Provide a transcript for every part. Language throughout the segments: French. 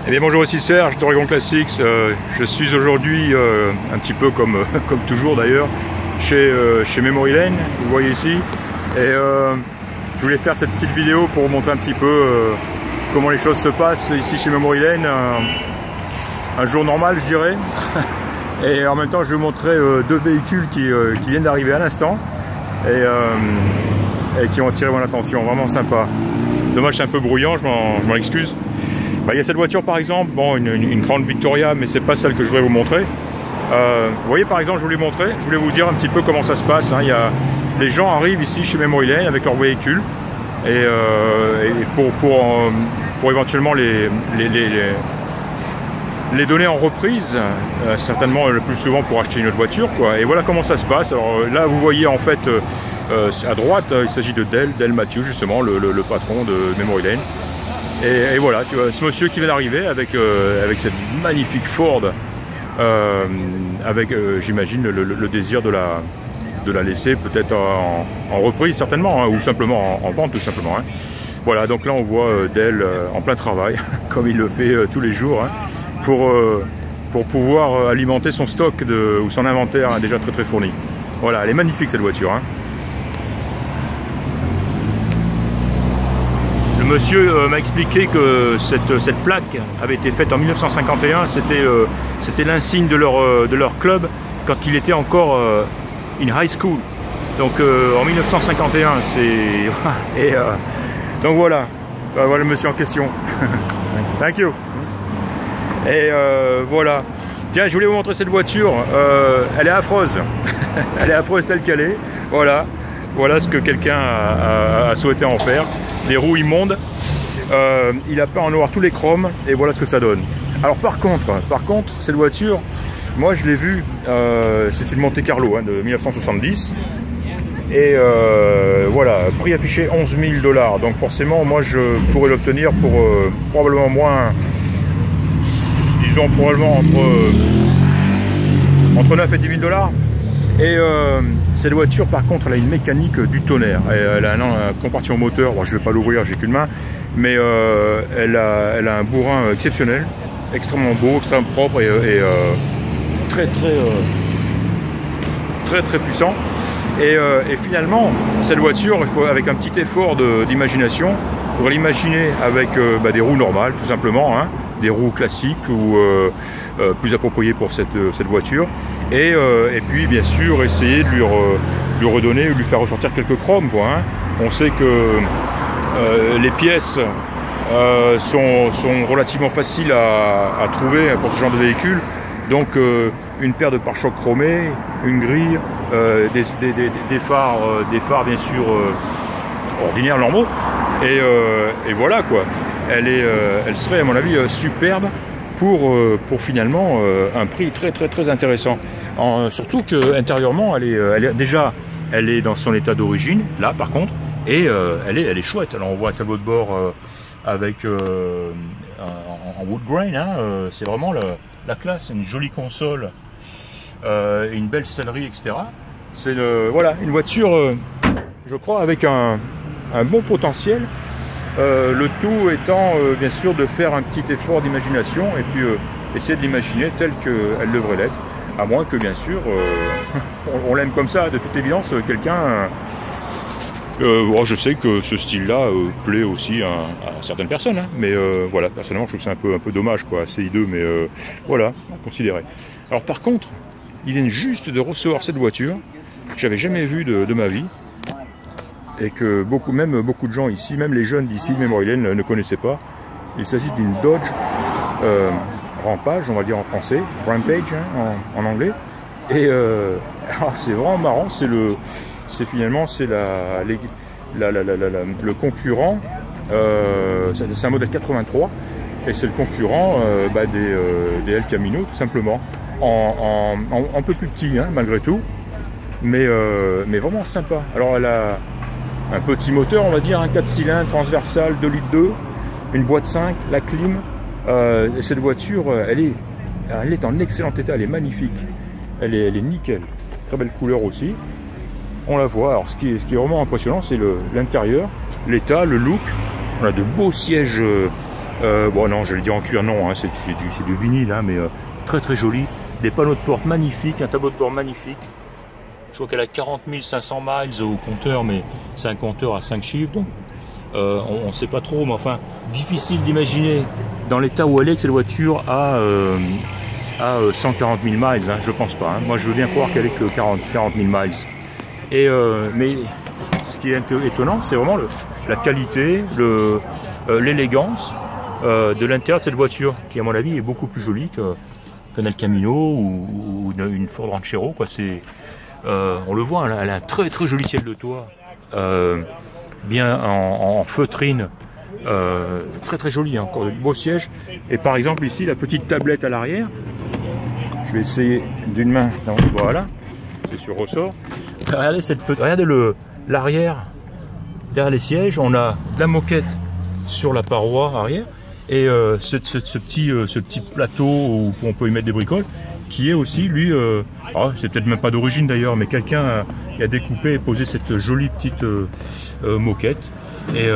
Eh bien bonjour, ici Serge d'Oregon Classics. Je suis aujourd'hui un petit peu comme toujours d'ailleurs chez Memory Lane, vous voyez ici. Et je voulais faire cette petite vidéo pour vous montrer un petit peu comment les choses se passent ici chez Memory Lane. Un jour normal, je dirais. Et en même temps je vais vous montrer deux véhicules qui viennent d'arriver à l'instant et qui ont attiré mon attention, vraiment sympa. C'est dommage, c'est un peu brouillant, je m'en excuse. Il y a cette voiture par exemple, bon, une Crown Victoria, mais c'est pas celle que je voudrais vous montrer. Vous voyez par exemple, je voulais vous dire un petit peu comment ça se passe. Hein. Les gens arrivent ici chez Memory Lane avec leur véhicule et pour éventuellement les donner en reprise, certainement le plus souvent pour acheter une autre voiture, quoi. Et voilà comment ça se passe. Alors là vous voyez en fait à droite il s'agit de Dale Matthews, justement le patron de Memory Lane. Et voilà, tu vois, ce monsieur qui vient d'arriver avec cette magnifique Ford, avec j'imagine le désir de la laisser peut-être en reprise certainement, hein, ou simplement en vente tout simplement. Hein. Voilà, donc là on voit Dale en plein travail, comme il le fait tous les jours, hein, pour pouvoir alimenter son stock ou son inventaire, hein, déjà très fourni. Voilà, elle est magnifique cette voiture. Hein. Le monsieur m'a expliqué que cette plaque avait été faite en 1951, c'était l'insigne de leur club quand il était encore in high school. Donc en 1951, c'est... donc voilà, voilà le monsieur en question. Thank you. Et voilà. Tiens, je voulais vous montrer cette voiture, elle est affreuse. Elle est affreuse telle qu'elle est, voilà. Voilà ce que quelqu'un a souhaité en faire. Des roues immondes. Il a peint en noir tous les chromes et voilà ce que ça donne. Alors par contre, cette voiture, moi je l'ai vue, c'est une Monte Carlo, hein, de 1970. Et voilà, prix affiché 11 000 $. Donc forcément, moi je pourrais l'obtenir pour probablement moins, disons probablement entre 9 et 10 000 $. Et cette voiture par contre elle a une mécanique du tonnerre. Elle a un compartiment moteur, bon, je ne vais pas l'ouvrir, j'ai qu'une main, mais elle a un bourrin exceptionnel, extrêmement beau, extrêmement propre et très puissant. Et finalement cette voiture, il faut, avec un petit effort d'imagination, il faudrait l'imaginer avec des roues normales tout simplement, hein, des roues classiques ou plus appropriées pour cette voiture. Et puis bien sûr essayer de lui redonner, lui faire ressortir quelques chromes, quoi, hein. On sait que les pièces sont relativement faciles à trouver pour ce genre de véhicule. Donc une paire de pare-chocs chromés, une grille, des phares bien sûr ordinaires, normaux. Et voilà quoi. Elle serait à mon avis superbe pour finalement un prix très intéressant. Surtout que intérieurement elle est dans son état d'origine là par contre, et elle est chouette. Alors on voit un tableau de bord avec en wood grain, hein, c'est vraiment la classe, une jolie console, une belle sellerie, etc. C'est voilà, une voiture je crois avec un bon potentiel. Le tout étant bien sûr de faire un petit effort d'imagination et puis essayer de l'imaginer telle qu'elle devrait l'être, à moins que bien sûr on l'aime comme ça. De toute évidence quelqu'un je sais que ce style là plaît aussi à certaines personnes, hein, mais voilà, personnellement je trouve que c'est un peu dommage quoi, CI2, mais voilà, à considérer. Alors par contre il vient juste de recevoir cette voiture que j'avais jamais vue de ma vie, et que beaucoup de gens ici, même les jeunes d'ici de Memory Lane, ne connaissaient pas. Il s'agit d'une Dodge Rampage, on va dire en français, Rampage, hein, en anglais. Et c'est vraiment marrant, finalement le concurrent, c'est un modèle 83, et c'est le concurrent des El Camino tout simplement, un peu plus petit, hein, malgré tout, mais vraiment sympa. Alors elle a un petit moteur, on va dire, un 4 cylindres transversal 2,2 litres, une boîte 5, la clim. Et cette voiture, elle est en excellent état, elle est magnifique. Elle est nickel. Très belle couleur aussi. On la voit. Alors ce qui est vraiment impressionnant, c'est l'intérieur, l'état, le look. On a de beaux sièges Bon non, je vais dire en cuir, non, hein, c'est du vinyle, hein, mais très très joli. Des panneaux de porte magnifiques, un tableau de bord magnifique. Je crois qu'elle a 40 500 miles au compteur, mais c'est un compteur à 5 chiffres, donc on ne sait pas trop, mais enfin, difficile d'imaginer dans l'état où elle est que cette voiture a 140 000 miles, hein, je pense pas. Hein. Moi, je veux bien croire qu'elle est que 40 000 miles. Et, mais ce qui est étonnant, c'est vraiment la qualité, l'élégance de l'intérieur de cette voiture, qui à mon avis est beaucoup plus jolie qu'un El Camino ou une Ford Ranchero, quoi. On le voit, elle a un très très joli ciel de toit, bien en feutrine, très très joli, hein, encore de beaux sièges. Et par exemple ici, la petite tablette à l'arrière, je vais essayer d'une main, non, voilà, c'est sur ressort. Regardez l'arrière, derrière les sièges, on a de la moquette sur la paroi arrière, et ce petit plateau où on peut y mettre des bricoles, qui est aussi, lui, c'est peut-être même pas d'origine d'ailleurs, mais quelqu'un a découpé et posé cette jolie petite moquette, et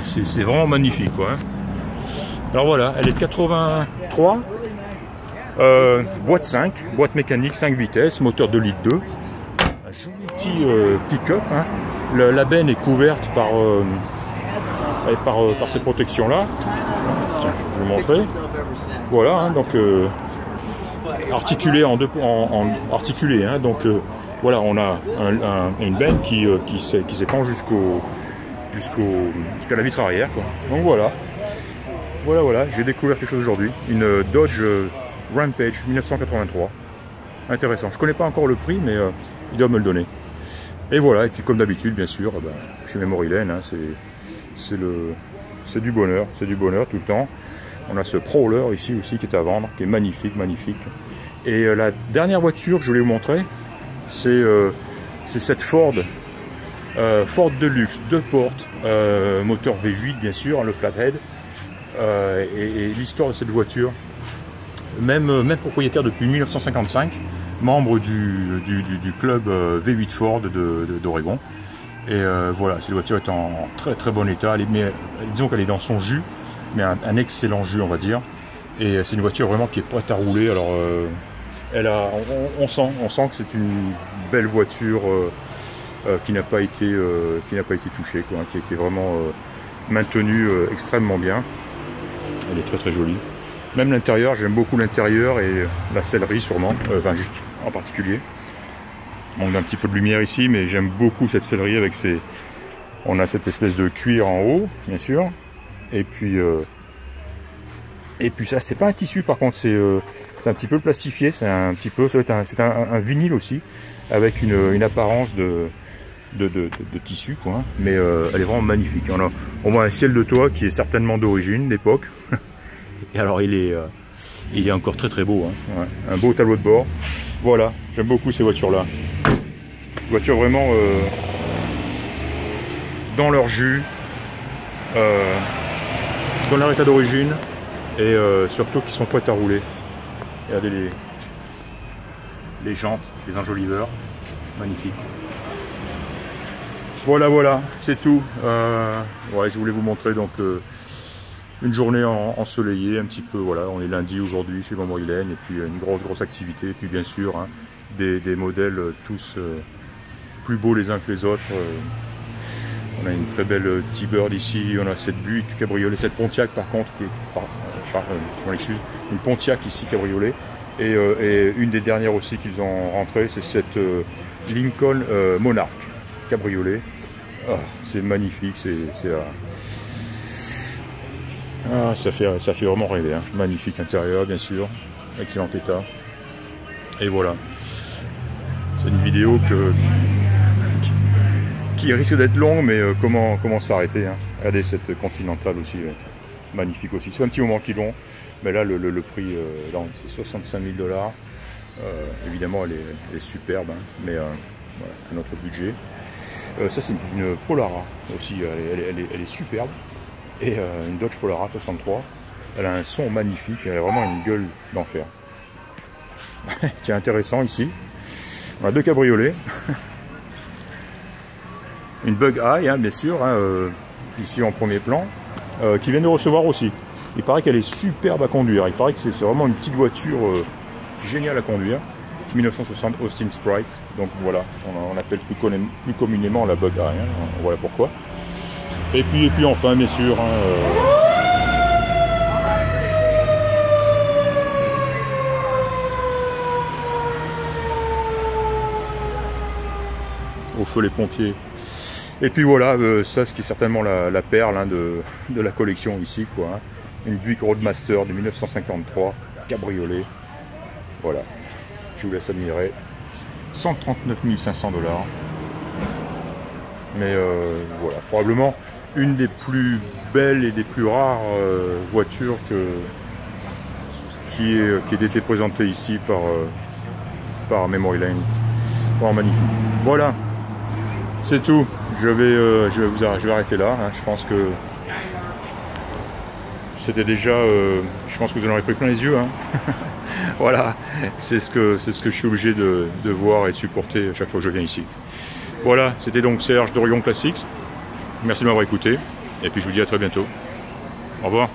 c'est vraiment magnifique, quoi, hein. Alors voilà, elle est de 83, boîte 5, boîte mécanique 5 vitesses, moteur 2,2 litres, un joli petit pick-up, hein. La benne est couverte par cette protection là. Tiens, je vais vous montrer. Voilà, hein, donc articulé articulé, hein, donc voilà, on a une benne qui s'étend jusqu'à la vitre arrière, quoi. Donc voilà, j'ai découvert quelque chose aujourd'hui, une Dodge Rampage 1983, intéressant. Je connais pas encore le prix, mais il doit me le donner. Et voilà, et puis comme d'habitude, bien sûr, chez Memory Lane, hein, c'est du bonheur tout le temps. On a ce Prowler ici aussi qui est à vendre, qui est magnifique. Et la dernière voiture que je voulais vous montrer, c'est cette Ford Deluxe, 2 portes, moteur V8 bien sûr, le flathead. Et l'histoire de cette voiture, même propriétaire depuis 1955, membre du club V8 Ford d'Oregon. Et voilà, cette voiture est en très très bon état, disons qu'elle est dans son jus, mais un excellent jus, on va dire. Et c'est une voiture vraiment qui est prête à rouler. Alors on sent que c'est une belle voiture qui n'a pas été touchée, quoi, qui a été vraiment maintenue extrêmement bien. Elle est très très jolie. Même l'intérieur, j'aime beaucoup l'intérieur et la sellerie sûrement, enfin juste en particulier. On a un petit peu de lumière ici, mais j'aime beaucoup cette sellerie avec on a cette espèce de cuir en haut, bien sûr. Et puis ça, c'est pas un tissu par contre, c'est un petit peu plastifié, c'est un vinyle aussi, avec une apparence de tissu, quoi. Mais elle est vraiment magnifique. On voit un ciel de toit qui est certainement d'origine, d'époque. Et alors il est encore très très beau, hein. Ouais. Un beau tableau de bord. Voilà, j'aime beaucoup ces voitures là. Voitures vraiment dans leur jus, dans leur état d'origine, et surtout qui sont prêtes à rouler. Regardez les jantes, les enjoliveurs, magnifique. Voilà, c'est tout. Ouais, je voulais vous montrer donc une journée ensoleillée, un petit peu. Voilà, on est lundi aujourd'hui chez Memory Lane, et puis une grosse activité. Et puis bien sûr, hein, des modèles tous plus beaux les uns que les autres. On a une très belle T-Bird ici, on a cette Buick cabriolet, cette Pontiac par contre, qui est, je m'en excuse, une Pontiac ici cabriolet. Et une des dernières aussi qu'ils ont rentré, c'est cette Lincoln Monarch cabriolet. Oh, c'est magnifique, ça fait vraiment rêver, hein. Magnifique intérieur bien sûr, excellent état. Et voilà, c'est une vidéo qui risque d'être longue, mais comment s'arrêter, hein. Regardez cette Continental aussi, magnifique aussi. C'est un petit moment qu'ils l'ont, mais là le prix, c'est 65 000 $. Évidemment elle est superbe, hein, mais voilà, à notre budget. Ça c'est une Polara aussi, elle est superbe. Et une Dodge Polara 63, elle a un son magnifique, elle a vraiment une gueule d'enfer. Tiens, intéressant ici, on a 2 cabriolets. Une Bug Eye, hein, bien sûr, hein, ici en premier plan, qui viennent de recevoir aussi. Il paraît qu'elle est superbe à conduire. Il paraît que c'est vraiment une petite voiture géniale à conduire. 1960 Austin Sprite. Donc voilà, on appelle plus communément la Bug Eye. Hein. Voilà pourquoi. Et puis enfin, bien sûr, au feu les pompiers. Et puis voilà, ça, ce qui est certainement la perle hein, de la collection ici, quoi. Hein. Une Buick Roadmaster de 1953, cabriolet. Voilà, je vous laisse admirer. 139 500 $. Mais voilà, probablement une des plus belles et des plus rares voitures qui ait été présentée ici par Memory Lane. Vraiment magnifique. Voilà, c'est tout. Je vais arrêter là. Hein. Je pense que c'était déjà. Je pense que vous en aurez pris plein les yeux. Hein. Voilà, c'est ce que je suis obligé de voir et de supporter à chaque fois que je viens ici. Voilà, c'était donc Serge d'Orion Classics. Merci de m'avoir écouté. Et puis je vous dis à très bientôt. Au revoir.